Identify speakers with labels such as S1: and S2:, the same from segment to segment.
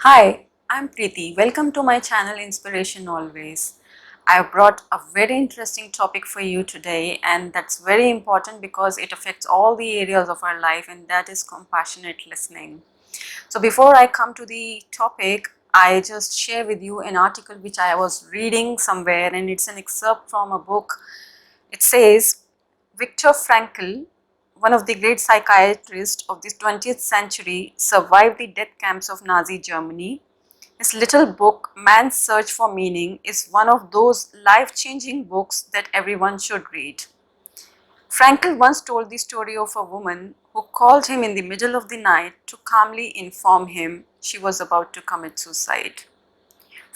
S1: Hi, I'm Preeti. Welcome to my channel Inspiration Always. I've brought a very interesting topic for you today, and that's very important because it affects all the areas of our life, and that is compassionate listening. So before I come to the topic, I just share with you an article which I was reading somewhere, and it's an excerpt from a book. It says Viktor Frankl, one of the great psychiatrists of the 20th century, survived the death camps of Nazi Germany. His little book, Man's Search for Meaning, is one of those life-changing books that everyone should read. Frankl once told the story of a woman who called him in the middle of the night to calmly inform him she was about to commit suicide.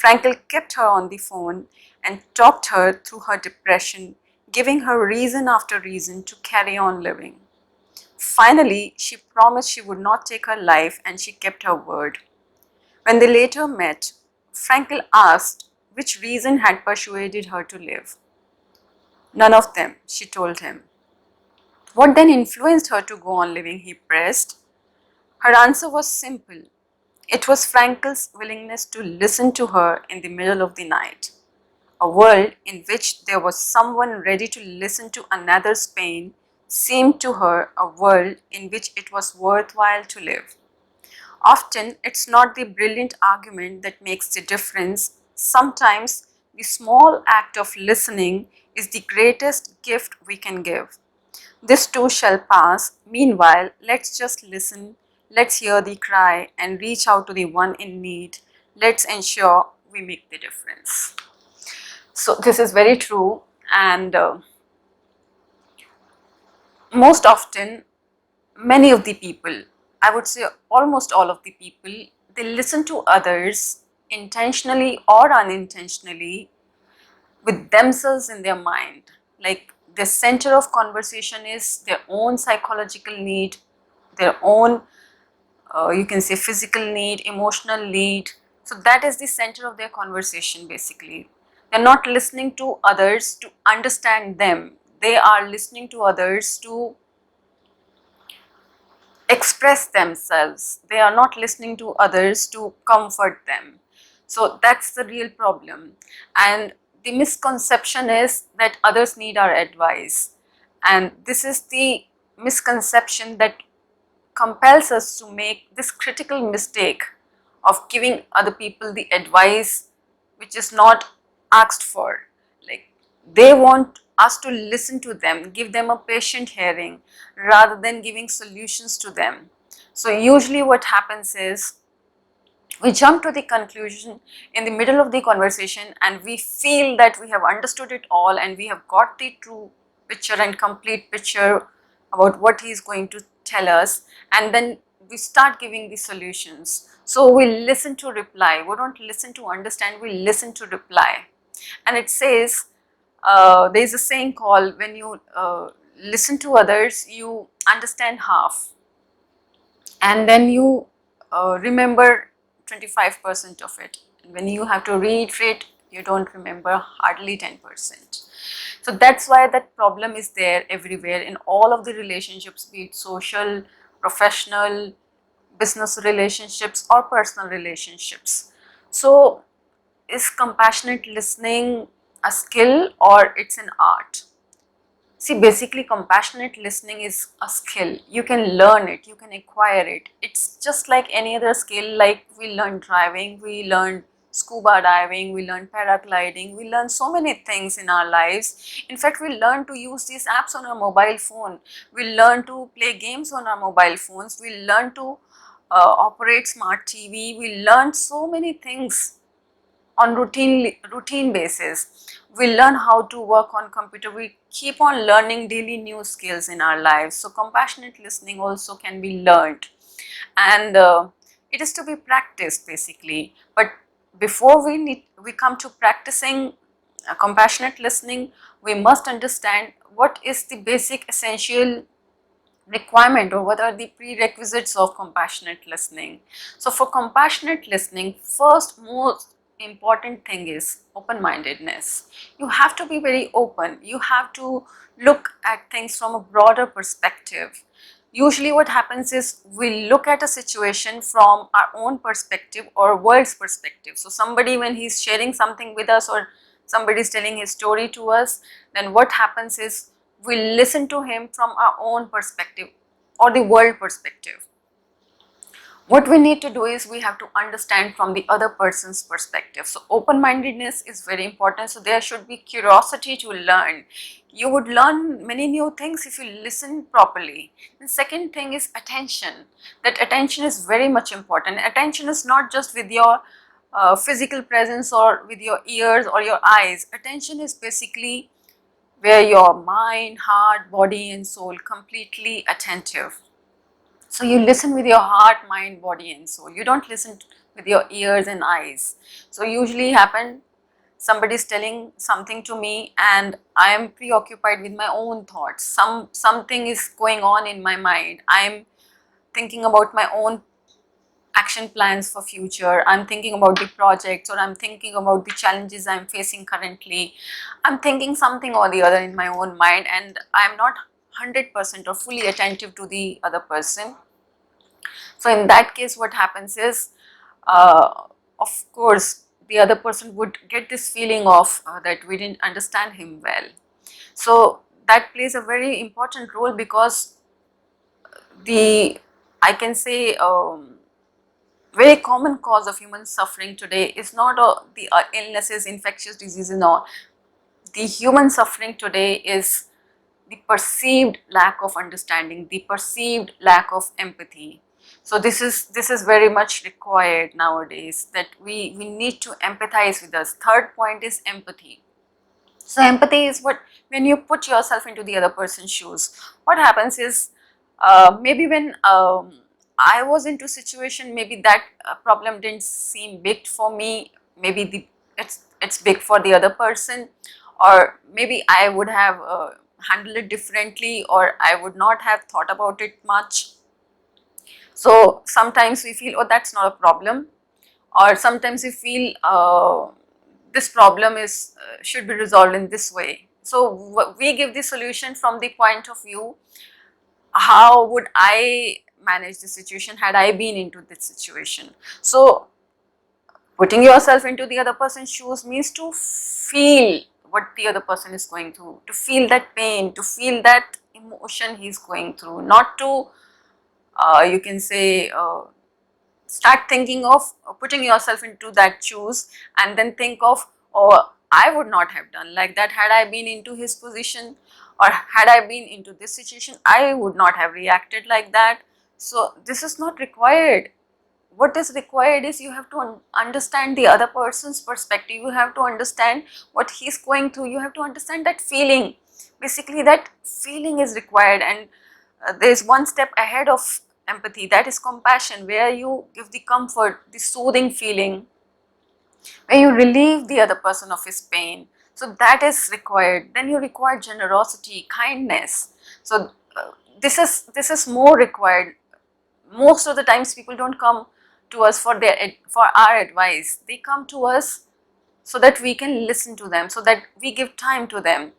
S1: Frankl kept her on the phone and talked her through her depression, giving her reason after reason to carry on living. Finally, she promised she would not take her life, and she kept her word. When they later met, Frankl asked which reason had persuaded her to live. None of them, she told him. What then influenced her to go on living, he pressed. Her answer was simple. It was Frankl's willingness to listen to her in the middle of the night. A world in which there was someone ready to listen to another's pain seemed to her a world in which it was worthwhile to live. Often, it's not the brilliant argument that makes the difference. Sometimes, the small act of listening is the greatest gift we can give. This too shall pass. Meanwhile, let's just listen. Let's hear the cry and reach out to the one in need. Let's ensure we make the difference. So, this is very true, and most often, many of the people, I would say almost all of the people, they listen to others intentionally or unintentionally with themselves in their mind. Like the center of conversation is their own psychological need, their own, you can say, physical need, emotional need. So that is the center of their conversation basically. They're not listening to others to understand them. They are listening to others to express themselves. They are not listening to others to comfort them. So that's the real problem. And the misconception is that others need our advice. And this is the misconception that compels us to make this critical mistake of giving other people the advice which is not asked for. Like they want us to listen to them, give them a patient hearing rather than giving solutions to them. So usually what happens is we jump to the conclusion in the middle of the conversation and we feel that we have understood it all and we have got the true picture and complete picture about what he is going to tell us, and then we start giving the solutions. So we listen to reply, we don't listen to understand, we listen to reply. And it says, there is a saying called, when you listen to others, you understand half and then you remember 25% of it. And when you have to reiterate, you don't remember hardly 10%. So that's why that problem is there everywhere in all of the relationships, be it social, professional, business relationships or personal relationships. So is compassionate listening a skill or it's an art? See, basically compassionate listening is a skill. You can learn it, you can acquire it. It's just like any other skill, like we learn driving, we learn scuba diving, we learn paragliding, we learn so many things in our lives. In fact, we learn to use these apps on our mobile phone. We learn to play games on our mobile phones. We learn to operate smart TV. We learn so many things on routine basis. We learn how to work on computer. We keep on learning daily new skills in our lives. So compassionate listening also can be learned, and it is to be practiced basically. But before we come to practicing compassionate listening, we must understand what is the basic essential requirement or what are the prerequisites of compassionate listening. So for compassionate listening, first most important thing is open-mindedness. You have to be very open. You have to look at things from a broader perspective. Usually what happens is we look at a situation from our own perspective or world's perspective. So somebody, when he's sharing something with us or somebody is telling his story to us, then what happens is we listen to him from our own perspective or the world perspective. What we need to do is we have to understand from the other person's perspective. So open-mindedness is very important. So there should be curiosity to learn. You would learn many new things if you listen properly. The second thing is attention. That attention is very much important. Attention is not just with your physical presence or with your ears or your eyes. Attention is basically where your mind, heart, body and soul completely attentive. So you listen with your heart, mind, body and soul. You don't listen with your ears and eyes. So usually happen, somebody is telling something to me and I am preoccupied with my own thoughts. Something is going on in my mind. I am thinking about my own action plans for future. I'm thinking about the projects, or I'm thinking about the challenges I'm facing currently. I'm thinking something or the other in my own mind, and I'm not 100% or fully attentive to the other person. So in that case, what happens is, of course, the other person would get this feeling of that we didn't understand him well. So that plays a very important role, because the, I can say, very common cause of human suffering today is not the illnesses, infectious diseases, no. The human suffering today is the perceived lack of understanding, the perceived lack of empathy. So this is very much required nowadays, that we need to empathize with us. Third point is empathy. So empathy is what, when you put yourself into the other person's shoes, what happens is, maybe when I was into situation, maybe that problem didn't seem big for me, maybe it's big for the other person, or maybe I would have handled it differently, or I would not have thought about it much. So sometimes we feel, oh, that's not a problem, or sometimes we feel this problem is should be resolved in this way. So we give the solution from the point of view, how would I manage the situation had I been into this situation. So putting yourself into the other person's shoes means to feel what the other person is going through, to feel that pain, to feel that emotion he's going through, not to you can say start thinking of putting yourself into that shoes and then think of, oh, I would not have done like that had I been into his position, or had I been into this situation, I would not have reacted like that. So this is not required. What is required is you have to understand the other person's perspective, you have to understand what he's going through, you have to understand that feeling. Basically that feeling is required, and there is one step ahead of empathy, that is compassion, where you give the comfort, the soothing feeling, where you relieve the other person of his pain. So that is required. Then you require generosity, kindness. So this is more required. Most of the times people don't come to us for for our advice. They come to us so that we can listen to them, so that we give time to them.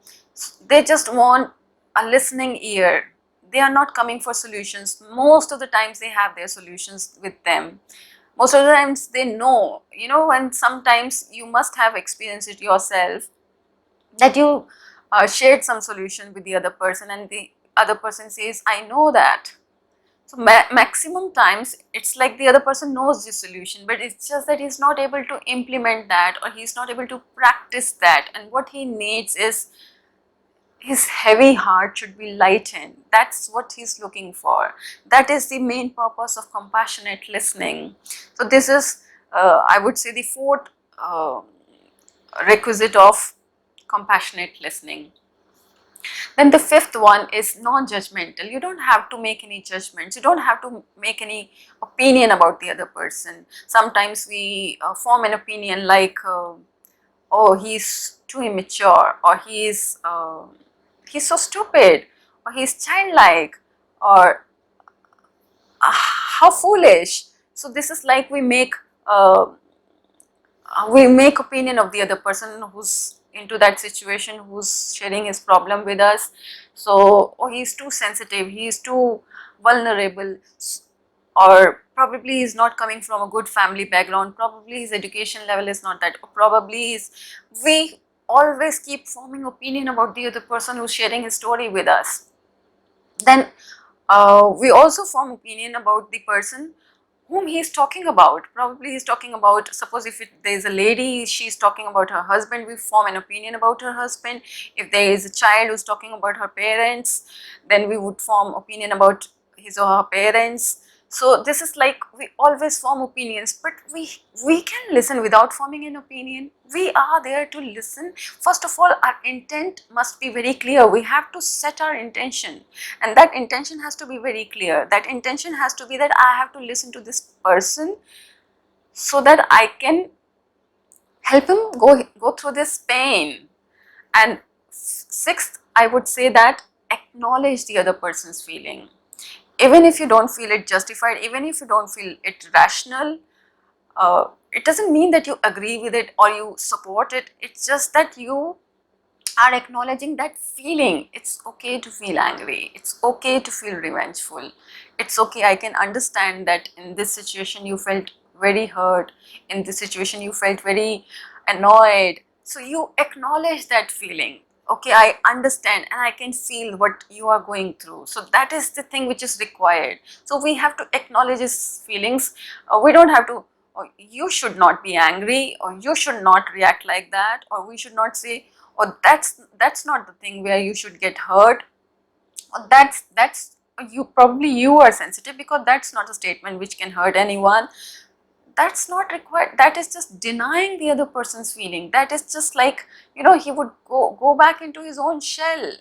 S1: They just want a listening ear. They are not coming for solutions. Most of the times they have their solutions with them. Most of the times they know, and sometimes you must have experienced it yourself, that you shared some solution with the other person and the other person says, I know that. So maximum times it's like the other person knows the solution, but it's just that he's not able to implement that, or he's not able to practice that, and what he needs is his heavy heart should be lightened. That's what he's looking for. That is the main purpose of compassionate listening. So this is, I would say, the fourth requisite of compassionate listening. Then the fifth one is non-judgmental. You don't have to make any judgments. You don't have to make any opinion about the other person. Sometimes we form an opinion like, oh, he's too immature, or he's so stupid, or he's childlike, or how foolish. So this is like we make opinion of the other person who's into that situation, who's sharing his problem with us. So, oh, he's too sensitive, he's too vulnerable, or probably he's not coming from a good family background, probably his education level is not that, or probably we always keep forming opinion about the other person who's sharing his story with us. Then we also form opinion about the person whom he's talking about. Probably he's talking about, suppose if there's a lady, she's talking about her husband, we form an opinion about her husband. If there is a child who's talking about her parents, then we would form opinion about his or her parents. So this is like, we always form opinions, but we can listen without forming an opinion. We are there to listen. First of all, our intent must be very clear. We have to set our intention, and that intention has to be very clear. That intention has to be that I have to listen to this person so that I can help him go through this pain. And sixth, I would say that acknowledge the other person's feeling. Even if you don't feel it justified, even if you don't feel it rational, it doesn't mean that you agree with it or you support it. It's just that you are acknowledging that feeling. It's okay to feel angry, it's okay to feel revengeful, it's okay. I can understand that in this situation you felt very hurt, in this situation you felt very annoyed. So you acknowledge that feeling. Okay, I understand and I can feel what you are going through. So that is the thing which is required. So we have to acknowledge his feelings. We don't have to, or you should not be angry, or you should not react like that, or we should not say, or that's not the thing where you should get hurt, or that's you, probably you are sensitive, because that's not a statement which can hurt anyone. That's not required. That is just denying the other person's feeling. That is just like, he would go back into his own shell.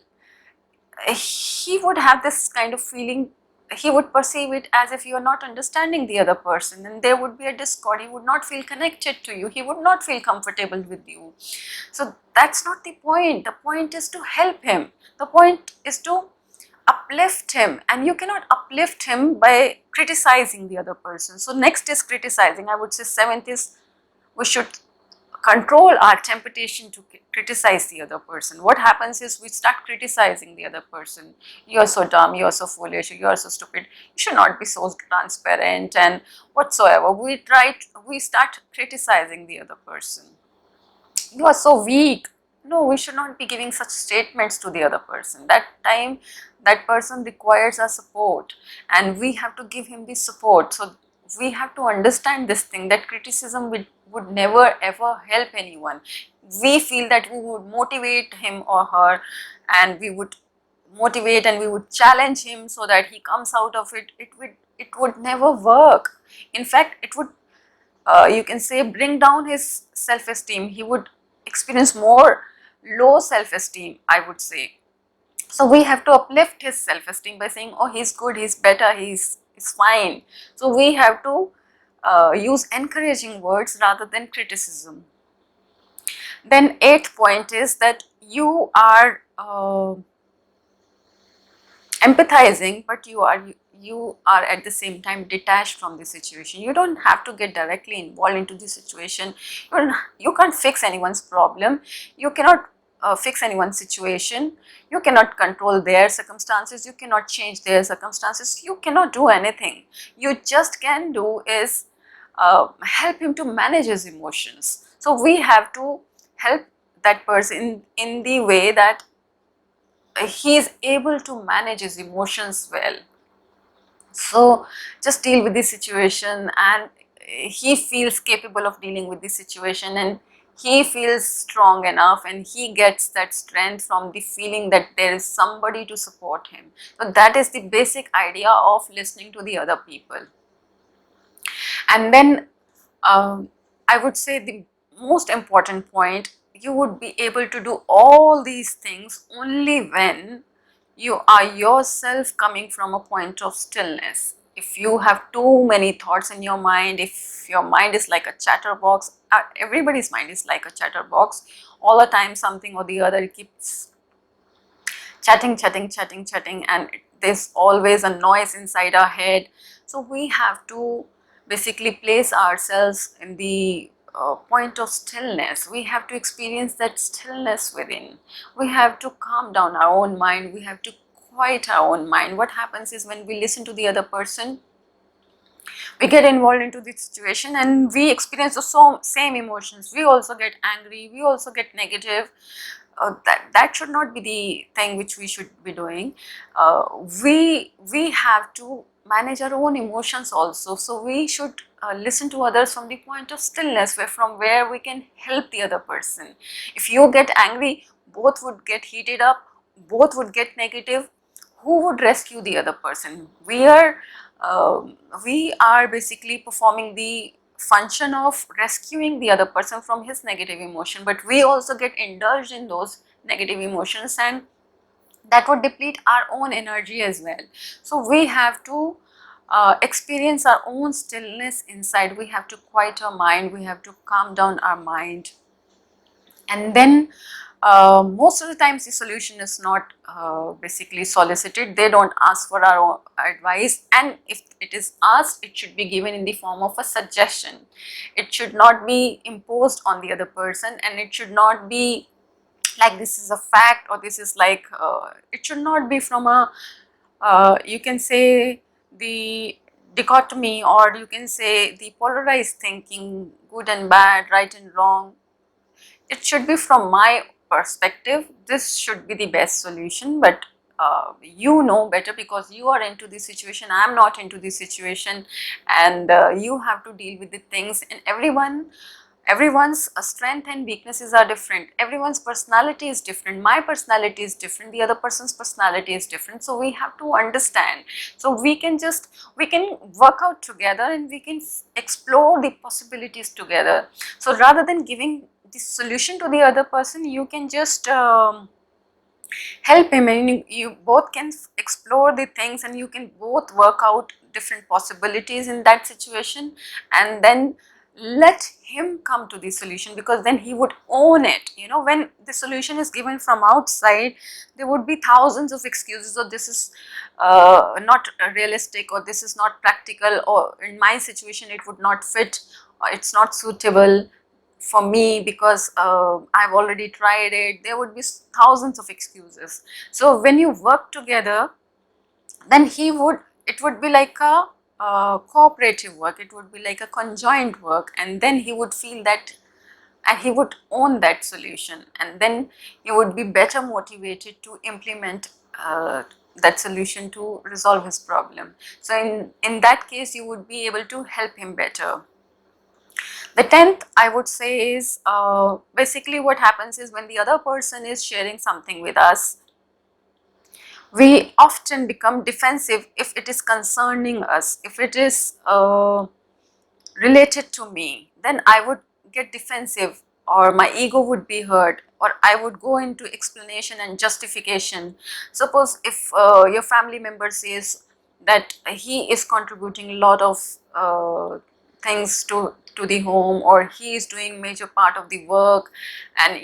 S1: He would have this kind of feeling. He would perceive it as if you are not understanding the other person, and there would be a discord. He would not feel connected to you, he would not feel comfortable with you. So that's not the point. The point is to help him, the point is to uplift him, and you cannot uplift him by criticizing the other person. So next is criticizing. I would say seventh is, we should control our temptation to criticize the other person. What happens is we start criticizing the other person. You are so dumb, you are so foolish, you are so stupid, you should not be so transparent, and whatsoever. We start criticizing the other person. You are so weak. No, we should not be giving such statements to the other person. That time, that person requires our support, and we have to give him the support. So we have to understand this thing, that criticism would never ever help anyone. We feel that we would motivate him or her, and we would motivate and we would challenge him so that he comes out of it. It would never work. In fact, it would, you can say, bring down his self-esteem. He would experience more low self-esteem, I would say. So we have to uplift his self-esteem by saying, oh, he's good, he's better, he's fine. So we have to use encouraging words rather than criticism. Then eighth point is that you are empathizing, but you are at the same time detached from the situation. You don't have to get directly involved into the situation. You can't fix anyone's problem. You cannot fix anyone's situation. You cannot control their circumstances. You cannot change their circumstances. You cannot do anything. You just can do is help him to manage his emotions. So we have to help that person in the way that he is able to manage his emotions well. So just deal with the situation, and he feels capable of dealing with the situation, and he feels strong enough, and he gets that strength from the feeling that there is somebody to support him. So that is the basic idea of listening to the other people. And then I would say the most important point, you would be able to do all these things only when you are yourself coming from a point of stillness. If you have too many thoughts in your mind, if your mind is like a chatterbox, everybody's mind is like a chatterbox, all the time something or the other keeps chatting, and there's always a noise inside our head. So we have to basically place ourselves in the point of stillness. We have to experience that stillness within. We have to calm down our own mind. We have to quiet our own mind. What happens is when we listen to the other person, we get involved into the situation and we experience the same emotions. We also get angry, we also get negative. That should not be the thing which we should be doing. We have to manage our own emotions also. So we should listen to others from the point of stillness, from where we can help the other person. If you get angry, both would get heated up, both would get negative. Who would rescue the other person? We are basically performing the function of rescuing the other person from his negative emotion, but we also get indulged in those negative emotions, and that would deplete our own energy as well. So we have to experience our own stillness inside. We have to quiet our mind, we have to calm down our mind, and then most of the times the solution is not basically solicited. They don't ask for our own advice, and if it is asked, it should be given in the form of a suggestion. It should not be imposed on the other person, and it should not be like this is a fact, or this is like it should not be from a you can say the dichotomy, or you can say the polarized thinking, good and bad, right and wrong. It should be from my perspective, this should be the best solution, but you know better because you are into this situation, I am not into this situation, and you have to deal with the things. And everyone's strength and weaknesses are different, everyone's personality is different, my personality is different, the other person's personality is different. So we have to understand, so we can work out together, and we can explore the possibilities together. So rather than giving the solution to the other person, you can just help him, and you both can explore the things, and you can both work out different possibilities in that situation, and then let him come to the solution, because then he would own it. You know, when the solution is given from outside, there would be thousands of excuses, or this is not realistic, or this is not practical, or in my situation it would not fit, or it's not suitable for me because I've already tried it. There would be thousands of excuses. So when you work together, then it would be like a cooperative work, it would be like a conjoined work, and then he would feel that, and he would own that solution, and then he would be better motivated to implement that solution to resolve his problem. So in that case, you would be able to help him better. The 10th, I would say, is basically what happens is when the other person is sharing something with us, we often become defensive if it is concerning us. If it is related to me, then I would get defensive, or my ego would be hurt, or I would go into explanation and justification. Suppose if your family member says that he is contributing a lot of things to the home, or he is doing major part of the work, and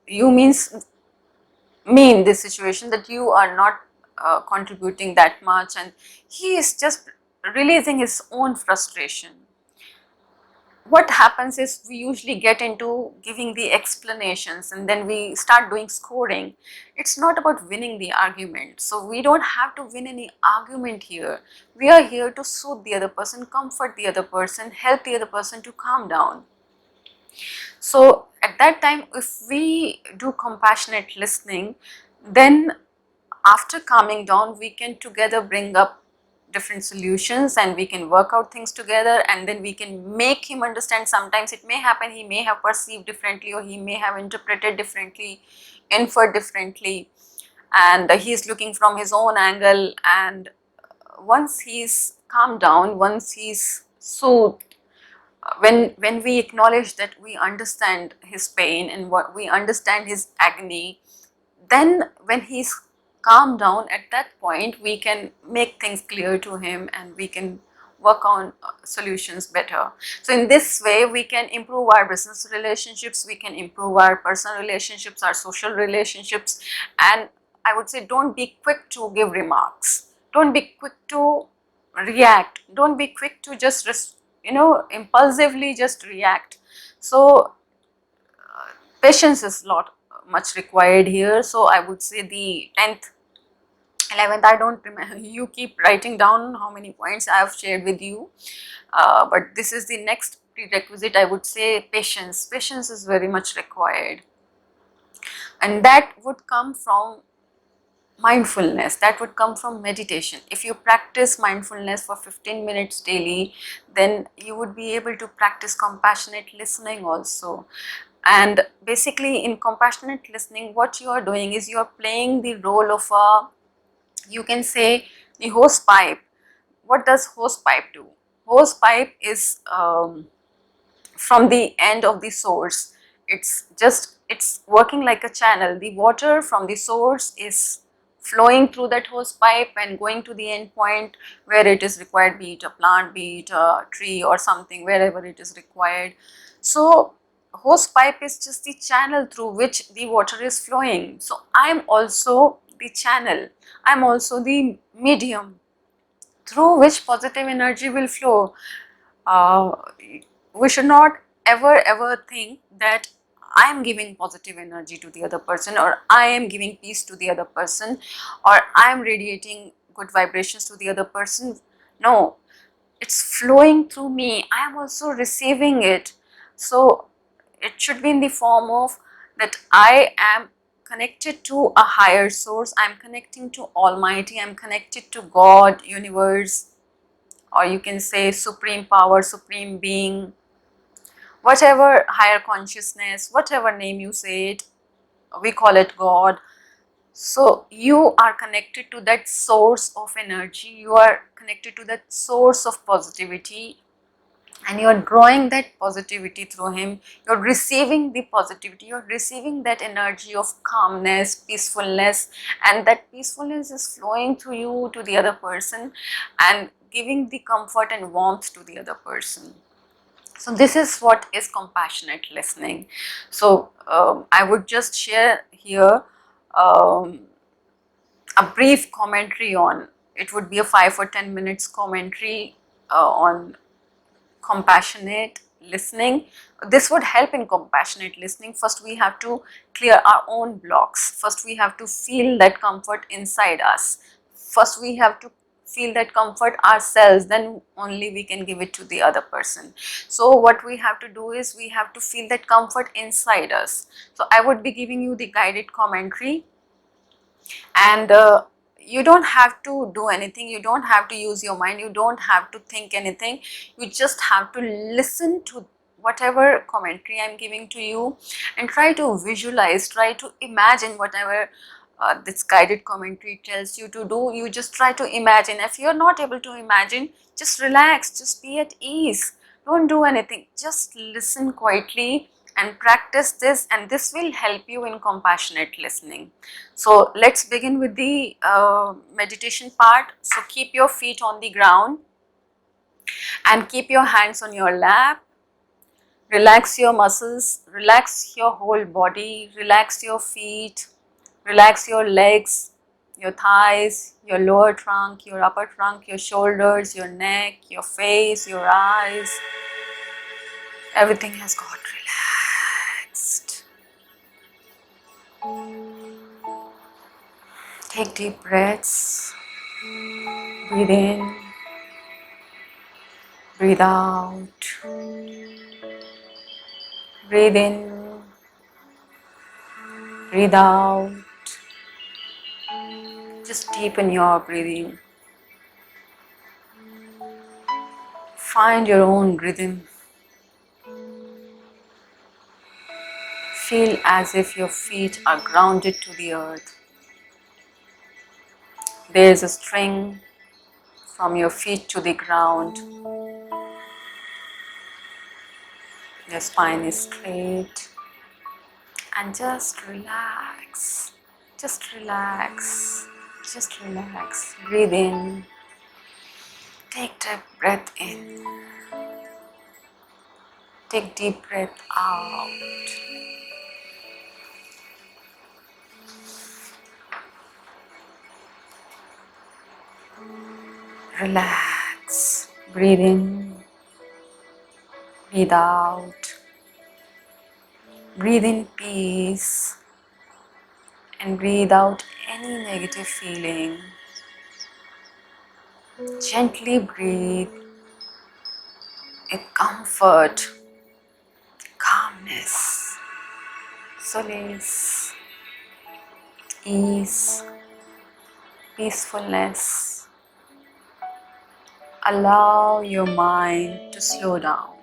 S1: you means me in this situation, that you are not contributing that much, and he is just releasing his own frustration. What happens is we usually get into giving the explanations, and then we start doing scoring. It's not about winning the argument, so we don't have to win any argument here. We are here to soothe the other person, comfort the other person, help the other person to calm down. So at that time, if we do compassionate listening, then after calming down, we can together bring up different solutions, and we can work out things together, and then we can make him understand. Sometimes it may happen he may have perceived differently, or he may have interpreted differently, inferred differently, and he is looking from his own angle. And once he's calmed down, once he's soothed, when we acknowledge that we understand his pain and what we understand his agony, then when he's calmed down, at that point we can make things clear to him, and we can work on solutions better. So in this way, we can improve our business relationships, we can improve our personal relationships, our social relationships. And I would say, don't be quick to give remarks, don't be quick to react, don't be quick to just impulsively just react. So patience is lot much required here. So I would say the 10th 11th, I don't remember, you keep writing down how many points I have shared with you, but this is the next prerequisite. I would say patience. Patience is very much required, and that would come from mindfulness, that would come from meditation. If you practice mindfulness for 15 minutes daily, then you would be able to practice compassionate listening also. And basically in compassionate listening, what you are doing is you are playing the role of a, you can say, the hose pipe. What does hose pipe do? Hose pipe is from the end of the source. It's working like a channel. The water from the source is flowing through that hose pipe and going to the end point where it is required, be it a plant, be it a tree or something, wherever it is required. So hose pipe is just the channel through which the water is flowing. So I am also the channel, I am also the medium through which positive energy will flow. uh, we should not ever think that I am giving positive energy to the other person, or I am giving peace to the other person, or I am radiating good vibrations to the other person. No, it's flowing through me, I am also receiving it. So it should be in the form of that I am connected to a higher source, I am connecting to Almighty, I am connected to God, universe, or you can say supreme power, supreme being, whatever, higher consciousness, whatever name you say it, we call it God. So you are connected to that source of energy, you are connected to that source of positivity, and you are drawing that positivity through him. You're receiving the positivity, you're receiving that energy of calmness, peacefulness, and that peacefulness is flowing through you to the other person and giving the comfort and warmth to the other person. So this is what is compassionate listening. So I would just share here um, a brief commentary on, it would be a 5 or 10 minutes commentary on compassionate listening. This would help in compassionate listening. First we have to clear our own blocks, first we have to feel that comfort inside us, first we have to feel that comfort ourselves, then only we can give it to the other person. So what we have to do is we have to feel that comfort inside us. So I would be giving you the guided commentary, and you don't have to do anything, you don't have to use your mind, you don't have to think anything, you just have to listen to whatever commentary I'm giving to you, and try to visualize, try to imagine whatever this guided commentary tells you to do. You just try to imagine. If you're not able to imagine, just relax, just be at ease, don't do anything, just listen quietly and practice this, and this will help you in compassionate listening. So let's begin with the meditation part. So keep your feet on the ground and keep your hands on your lap. Relax your muscles, relax your whole body, relax your feet, relax your legs, your thighs, your lower trunk, your upper trunk, your shoulders, your neck, your face, your eyes. Everything has got relaxed. Take deep breaths. Breathe in, breathe out. Breathe in, breathe out. Just deepen your breathing. Find your own rhythm. Feel as if your feet are grounded to the earth. There is a string from your feet to the ground. Your spine is straight. And just relax. Just relax. Just relax. Breathe in. Take deep breath in. Take deep breath out. Relax. Breathe in. Breathe out. Breathe in peace. And breathe out any negative feeling. Gently breathe in comfort, calmness, solace, ease, peacefulness. Allow your mind to slow down.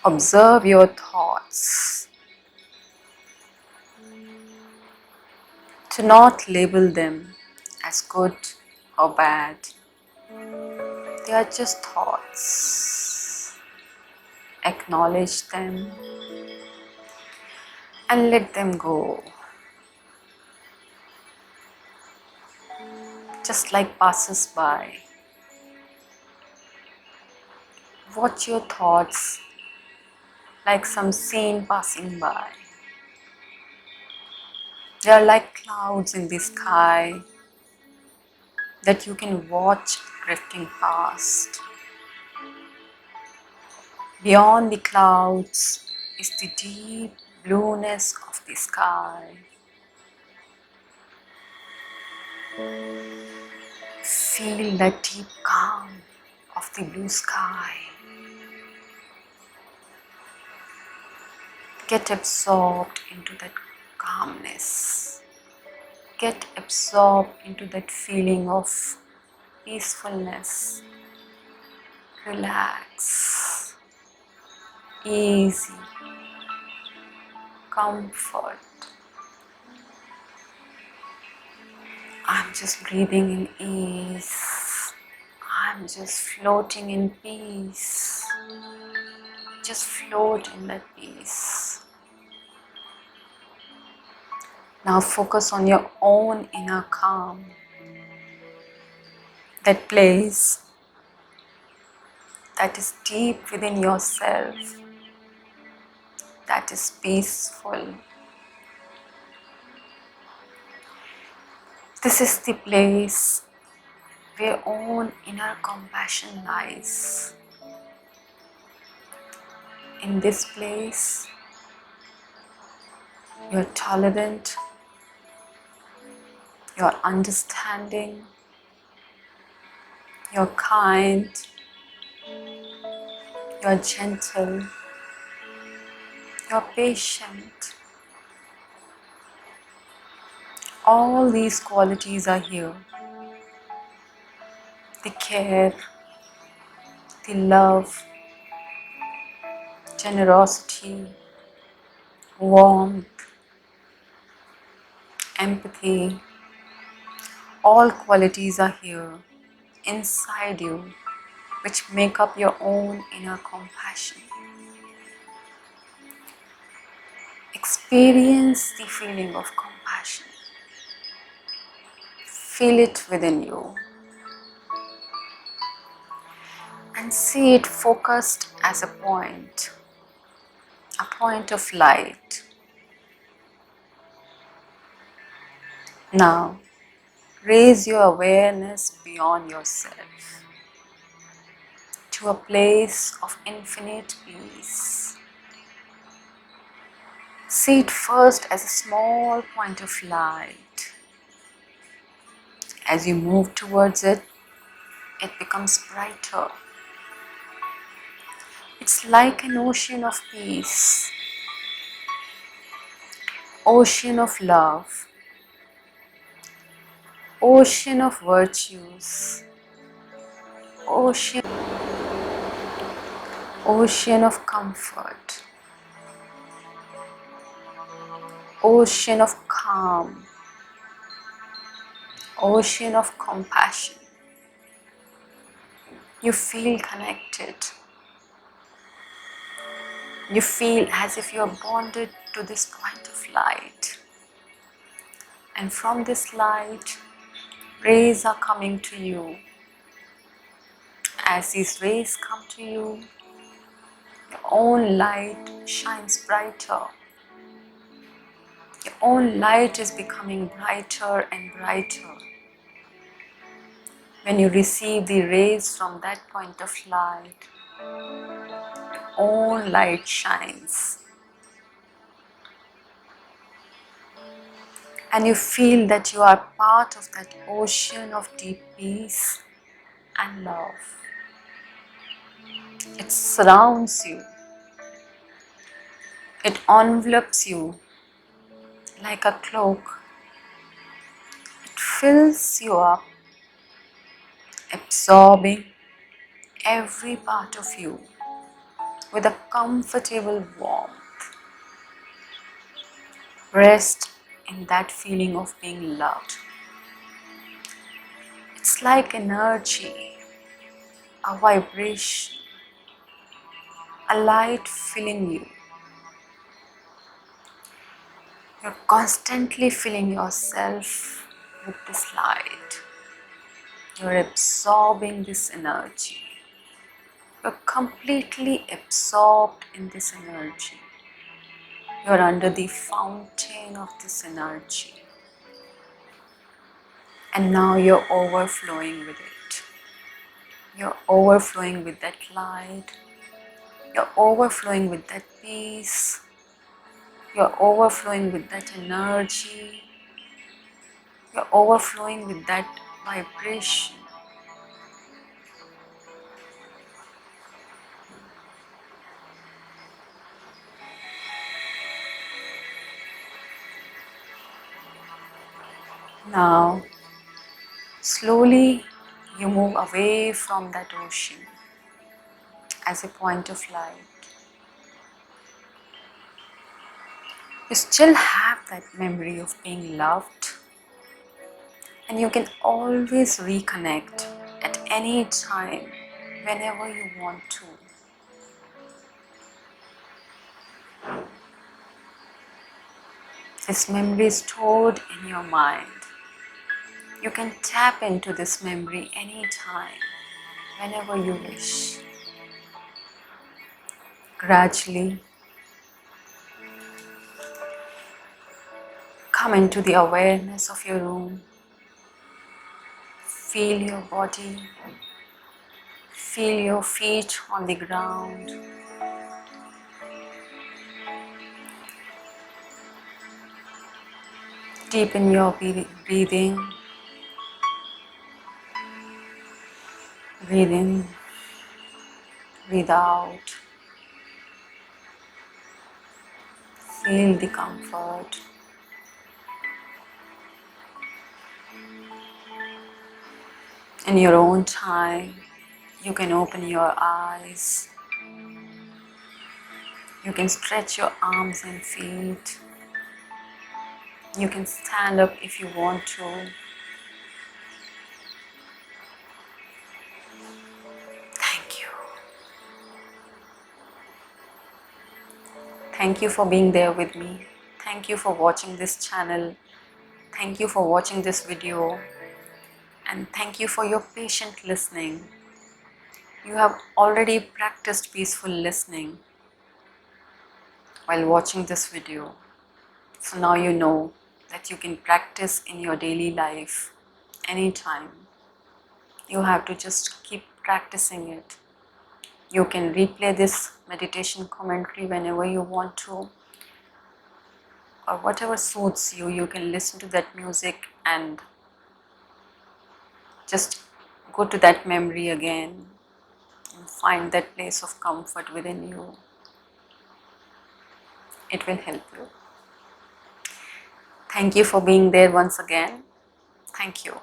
S1: Observe your thoughts. Do not label them as good or bad. They are just thoughts. Acknowledge them and let them go. Just like passes by. Watch your thoughts like some scene passing by. They are like clouds in the sky that you can watch drifting past. Beyond the clouds is the deep blueness of the sky. Feel that deep calm of the blue sky. Get absorbed into that calmness. Get absorbed into that feeling of peacefulness. Relax. Easy. Comfort. I'm just breathing in ease. I'm just floating in peace. Just float in that peace. Now focus on your own inner calm. That place that is deep within yourself. That is peaceful. This is the place where your own inner compassion lies. In this place, you're tolerant, you're understanding, you're kind, you're gentle, you're patient. All these qualities are here. The care, the love, generosity, warmth, empathy, all qualities are here inside you which make up your own inner compassion. Experience the feeling of compassion. Feel it within you and see it focused as a point of light. Now, raise your awareness beyond yourself to a place of infinite peace. See it first as a small point of light. As you move towards it, it becomes brighter. It's like an ocean of peace, ocean of love, ocean of virtues, ocean of comfort, ocean of calm, ocean of compassion. You feel connected. You feel as if you are bonded to this point of light. And from this light, rays are coming to you. As these rays come to you, your own light shines brighter. Your own light is becoming brighter and brighter. When you receive the rays from that point of light, your own light shines. and you feel that you are part of that ocean of deep peace and love. It surrounds you, it envelops you like a cloak. It fills you up, absorbing every part of you with a comfortable warmth. Rest in that feeling of being loved. It's like energy, a vibration, a light filling you. You're constantly filling yourself with this light. You're absorbing this energy. You're completely absorbed in this energy. You're under the fountain of this energy. And now you're overflowing with it. You're overflowing with that light. You're overflowing with that peace. You're overflowing with that energy. You're overflowing with that vibration. Now, slowly you move away from that ocean as a point of light. You still have that memory of being loved, and you can always reconnect at any time, whenever you want to. This memory is stored in your mind. You can tap into this memory anytime, whenever you wish. Gradually, come into the awareness of your room. Feel your body. Feel your feet on the ground. Deepen your breathing. Breathe in, breathe out. Feel the comfort. In your own time, you can open your eyes. You can stretch your arms and feet. You can stand up if you want to. Thank you. Thank you for being there with me. Thank you for watching this channel. Thank you for watching this video. And thank you for your patient listening. You have already practiced peaceful listening while watching this video. So now you know that you can practice in your daily life anytime. You have to just keep practicing it. You can replay this meditation commentary whenever you want to, or whatever suits you. You can listen to that music and just go to that memory again and find that place of comfort within you. It will help you. Thank you for being there once again. Thank you.